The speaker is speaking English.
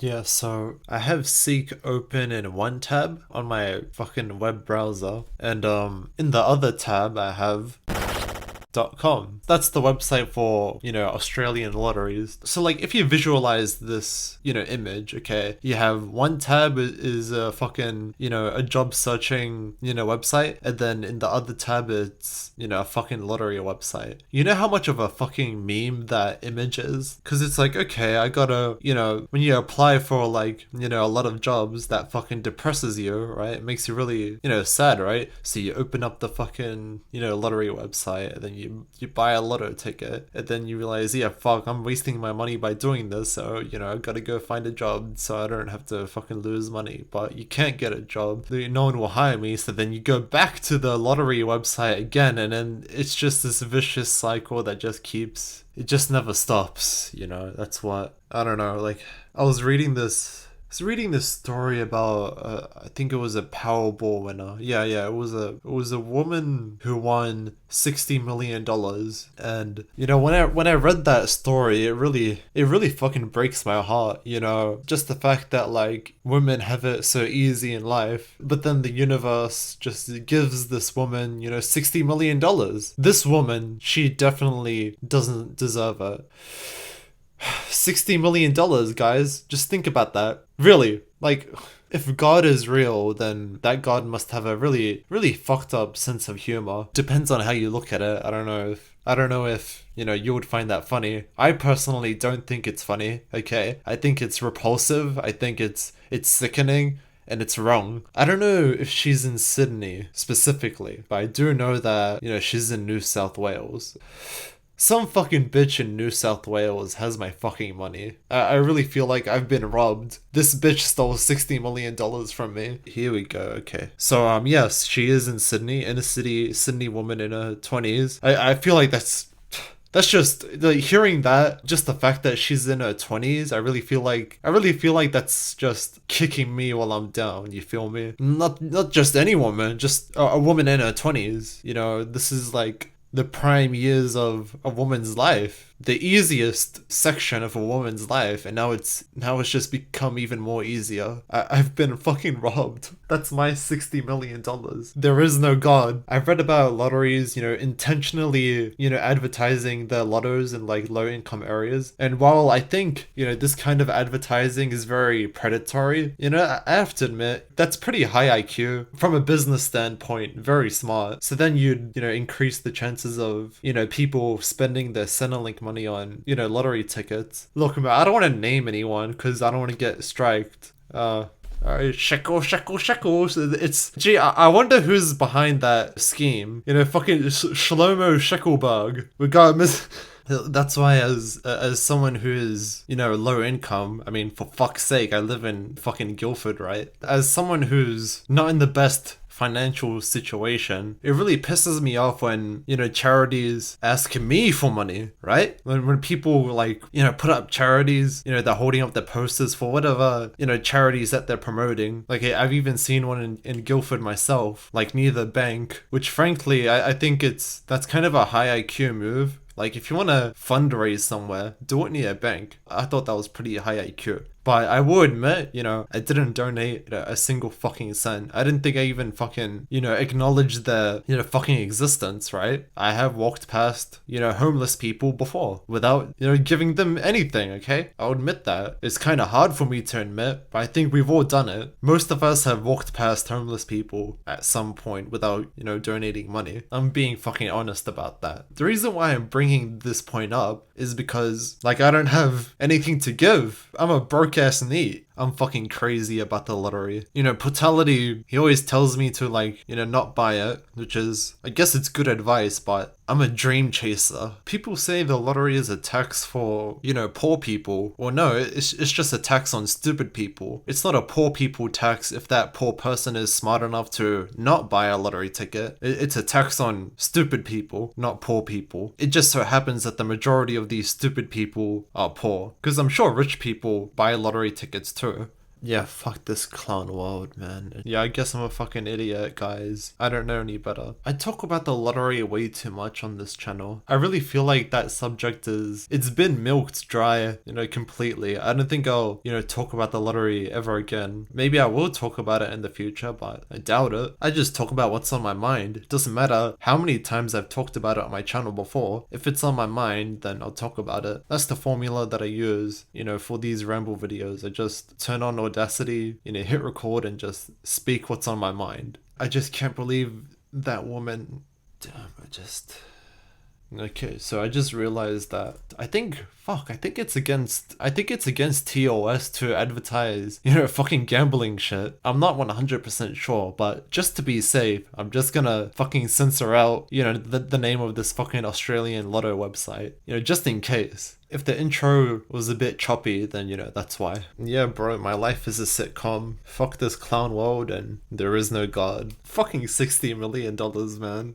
Yeah, so I have Seek open in one tab on my fucking web browser, and in the other tab I have .com. That's the website for, Australian lotteries. So like if you visualize this, image, okay, you have one tab is a fucking, a job searching, website, and then in the other tab it's, a fucking lottery website. You know how much of a fucking meme that image is? Cuz it's like, okay, I got to, when you apply for like, a lot of jobs, that fucking depresses you, right? It makes you really, sad, right? So you open up the fucking, lottery website, and then you buy a lotto ticket, and then you realize, yeah, fuck, I'm wasting my money by doing this, so I gotta go find a job so I don't have to fucking lose money. But you can't get a job, no one will hire me, so then you go back to the lottery website again, and then it's just this vicious cycle that just keeps, it just never stops. That's what, I don't know, like I was reading this story about I think it was a Powerball winner. Yeah, it was a woman who won $60 million, and when I read that story, it really fucking breaks my heart. Just the fact that like women have it so easy in life, but then the universe just gives this woman $60 million. This woman, she definitely doesn't deserve it. $60 million, guys. Just think about that. Really. Like, if God is real, then that God must have a really, really fucked up sense of humor. Depends on how you look at it. I don't know if you would find that funny. I personally don't think it's funny, okay? I think it's repulsive. I think it's sickening. And it's wrong. I don't know if she's in Sydney specifically, but I do know that, she's in New South Wales. Some fucking bitch in New South Wales has my fucking money. I really feel like I've been robbed. This bitch stole $60 million from me. Here we go, okay. So, yes, she is in Sydney, inner city, Sydney woman in her 20s. I feel like that's just like hearing that, just the fact that she's in her 20s. I really feel like that's just kicking me while I'm down. You feel me? Not just any woman, just a woman in her 20s. This is like the prime years of a woman's life, the easiest section of a woman's life, and now it's just become even more easier. I've been fucking robbed. That's my $60 million. There is no God. I've read about lotteries, intentionally, advertising their lottos in like low income areas. And while I think, this kind of advertising is very predatory, I have to admit, that's pretty high IQ. From a business standpoint, very smart. So then you'd, increase the chances of, people spending their Centrelink money on, lottery tickets. Look, I don't want to name anyone because I don't want to get striked. Shekel. Gee, I wonder who's behind that scheme. Fucking Shlomo Shekelberg. We got Miss. That's why, as someone who is, low income, I mean, for fuck's sake, I live in fucking Guildford, right? As someone who's not in the best financial situation, it really pisses me off when, charities ask me for money, right? When people like, put up charities, they're holding up their posters for whatever, charities that they're promoting. Like, I've even seen one in Guildford myself, like near the bank, which frankly, I think that's kind of a high IQ move. Like, if you want to fundraise somewhere, do it near a bank. I thought that was pretty high IQ. But I will admit, I didn't donate a single fucking cent. I didn't think I even fucking, acknowledged their, fucking existence, right? I have walked past, homeless people before without, giving them anything, okay? I'll admit that. It's kind of hard for me to admit, but I think we've all done it. Most of us have walked past homeless people at some point without, donating money. I'm being fucking honest about that. The reason why I'm bringing this point up is because, like, I don't have anything to give. I'm a broke ass neat. I'm fucking crazy about the lottery. Putality, he always tells me to, like, not buy it, which is, I guess it's good advice, but I'm a dream chaser. People say the lottery is a tax for, poor people. Well, no, it's just a tax on stupid people. It's not a poor people tax if that poor person is smart enough to not buy a lottery ticket. It's a tax on stupid people, not poor people. It just so happens that the majority of these stupid people are poor. Because I'm sure rich people buy lottery tickets too. Yeah, fuck this clown world, man. Yeah, I guess I'm a fucking idiot, guys. I don't know any better. I talk about the lottery way too much on this channel. I really feel like that subject it's been milked dry, completely. I don't think I'll, talk about the lottery ever again. Maybe I will talk about it in the future, but I doubt it. I just talk about what's on my mind. It doesn't matter how many times I've talked about it on my channel before. If it's on my mind, then I'll talk about it. That's the formula that I use, for these ramble videos. I just turn on Audacity, hit record and just speak what's on my mind. I just can't believe that woman. Damn, Okay, so I just realized that I think it's against TOS to advertise, fucking gambling shit. I'm not 100% sure, but just to be safe, I'm just gonna fucking censor out, the name of this fucking Australian lotto website, just in case. If the intro was a bit choppy, then, that's why. Yeah, bro, my life is a sitcom. Fuck this clown world and there is no God. Fucking $60 million, man.